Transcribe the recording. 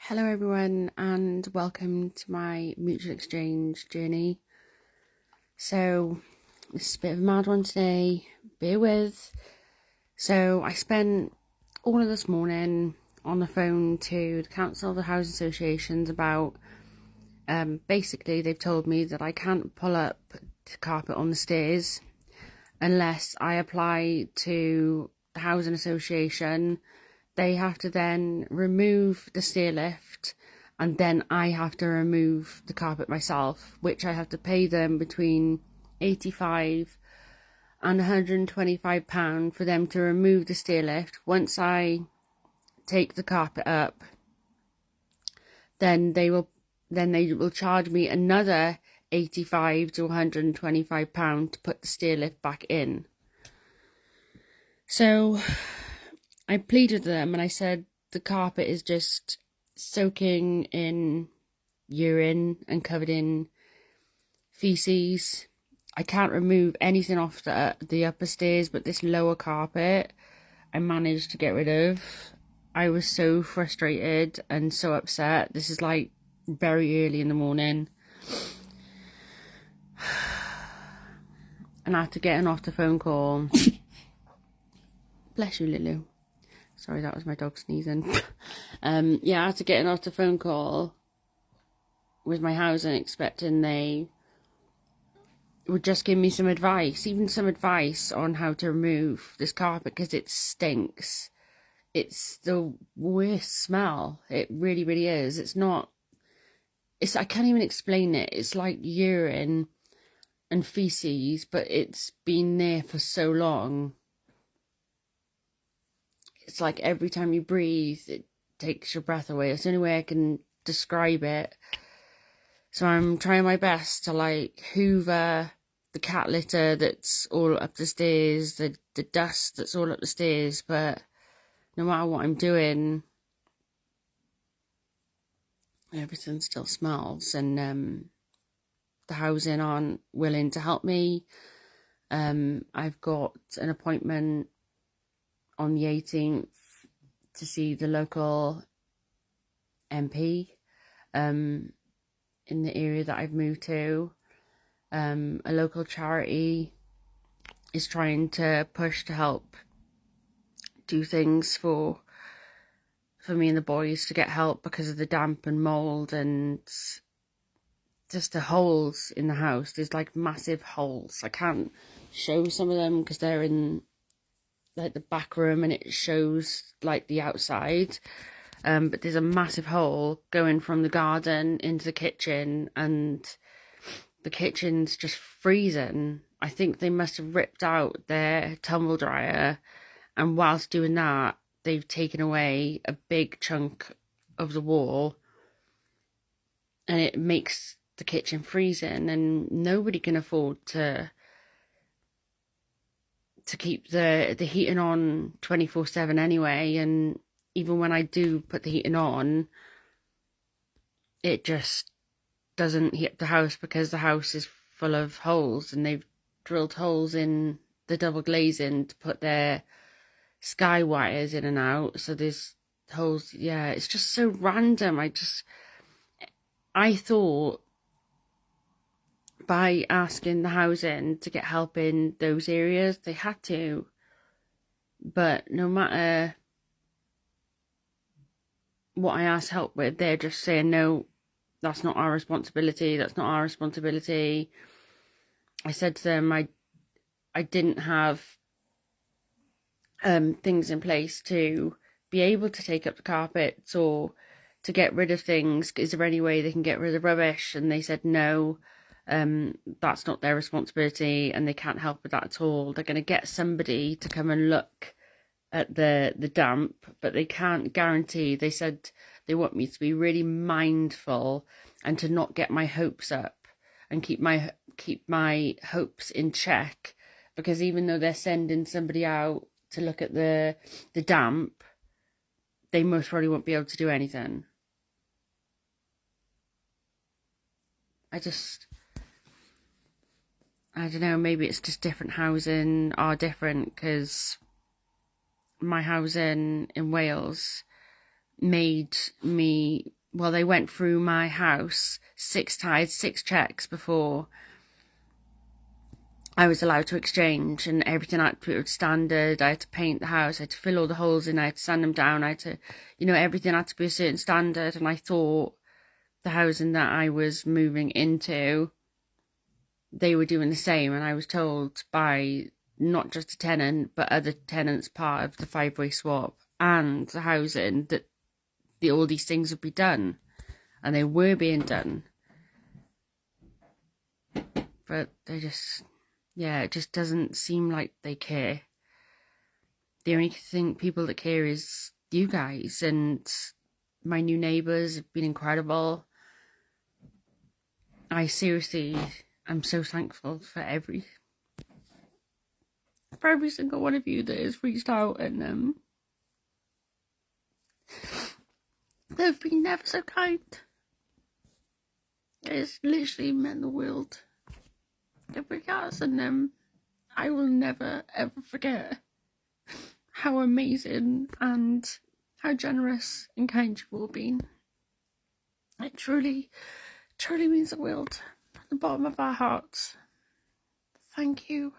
Hello everyone and welcome to my mutual exchange journey. So this is a bit of a mad one today, bear with. So I spent all of this morning on the phone to the council of the housing associations about basically they've told me that I can't pull up the carpet on the stairs unless I apply to the housing association. They have to then remove the stair lift and then I have to remove the carpet myself, which I have to pay them between £85 and £125 for them to remove the stair lift. Once I take the carpet up, then they will charge me another £85 to £125 to put the stair lift back in. So I pleaded with them and I said the carpet is just soaking in urine and covered in feces. I can't remove anything off the upper stairs, but this lower carpet I managed to get rid of. I was so frustrated and so upset. This is like very early in the morning. And after getting off the phone call, bless you, Lulu. Sorry, that was my dog sneezing. After getting off the phone call with my housing, expecting they would just give me some advice, even some advice on how to remove this carpet because it stinks. It's the worst smell. It really, really is. I can't even explain it. It's like urine and feces, but it's been there for so long. It's like every time you breathe, it takes your breath away. It's the only way I can describe it. So I'm trying my best to hoover the cat litter that's all up the stairs, the dust that's all up the stairs, but no matter what I'm doing, everything still smells, and the housing aren't willing to help me. I've got an appointment on the 18th to see the local MP in the area that I've moved to. A local charity is trying to push to help do things for me and the boys to get help because of the damp and mould and just the holes in the house. There's like massive holes. I can't show some of them because they're in like the back room and it shows like the outside, but there's a massive hole going from the garden into the kitchen and the kitchen's just freezing. I think they must have ripped out their tumble dryer, and whilst doing that they've taken away a big chunk of the wall and it makes the kitchen freezing, and nobody can afford to keep the heating on 24/7 anyway. And even when I do put the heating on, it just doesn't heat up the house because the house is full of holes and they've drilled holes in the double glazing to put their sky wires in and out. So there's holes. Yeah, it's just so random. I thought by asking the housing to get help in those areas, they had to. But no matter what I ask help with, they're just saying, no, that's not our responsibility. That's not our responsibility. I said to them, I didn't have things in place to be able to take up the carpets or to get rid of things. Is there any way they can get rid of rubbish? And they said no. That's not their responsibility and they can't help with that at all. They're going to get somebody to come and look at the damp, but they can't guarantee. They said they want me to be really mindful and to not get my hopes up and keep my hopes in check, because even though they're sending somebody out to look at the damp, they most probably won't be able to do anything. I don't know, maybe it's just different housing are different, because my housing in Wales, made me, well, they went through my house 6 times, 6 checks before I was allowed to exchange, and everything had to be standard. I had to paint the house, I had to fill all the holes in, I had to sand them down, I had to, everything had to be a certain standard. And I thought the housing that I was moving into, they were doing the same. And I was told by not just a tenant, but other tenants part of the 5-way swap and the housing, that all these things would be done. And they were being done. But they just, it just doesn't seem like they care. The only people that care is you guys, and my new neighbours have been incredible. I'm so thankful for every single one of you that has reached out, and they've been never so kind. It's literally meant the world. It really has, and I will never ever forget how amazing and how generous and kind you've all been. It truly, truly means the world from the bottom of our hearts. Thank you.